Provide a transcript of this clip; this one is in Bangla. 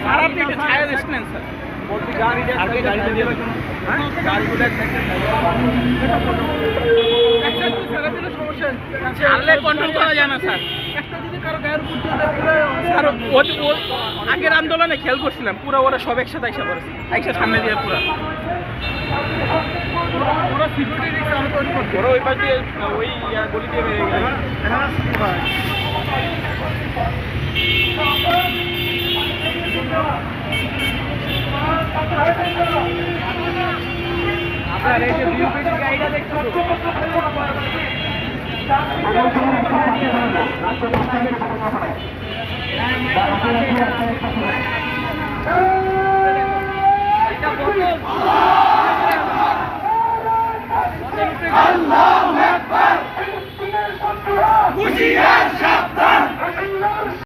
স্যার আপনি একটু ছায়া দিচ্ছেন স্যার বলছি গাড়ি গাড়ি কন্ট্রোল করা যায় না স্যার। স্যার আগের আন্দোলনে খেয়াল করছিলাম পুরো ওরা সব একসাথে আইসা করেছে একসাথে সামনে দিয়ে পুরো ওরা ওই পাশ দিয়ে ওই গলি দিয়ে বেরিয়ে গেল। আপনার এই যে বিউপির গাড়িটা দেখছো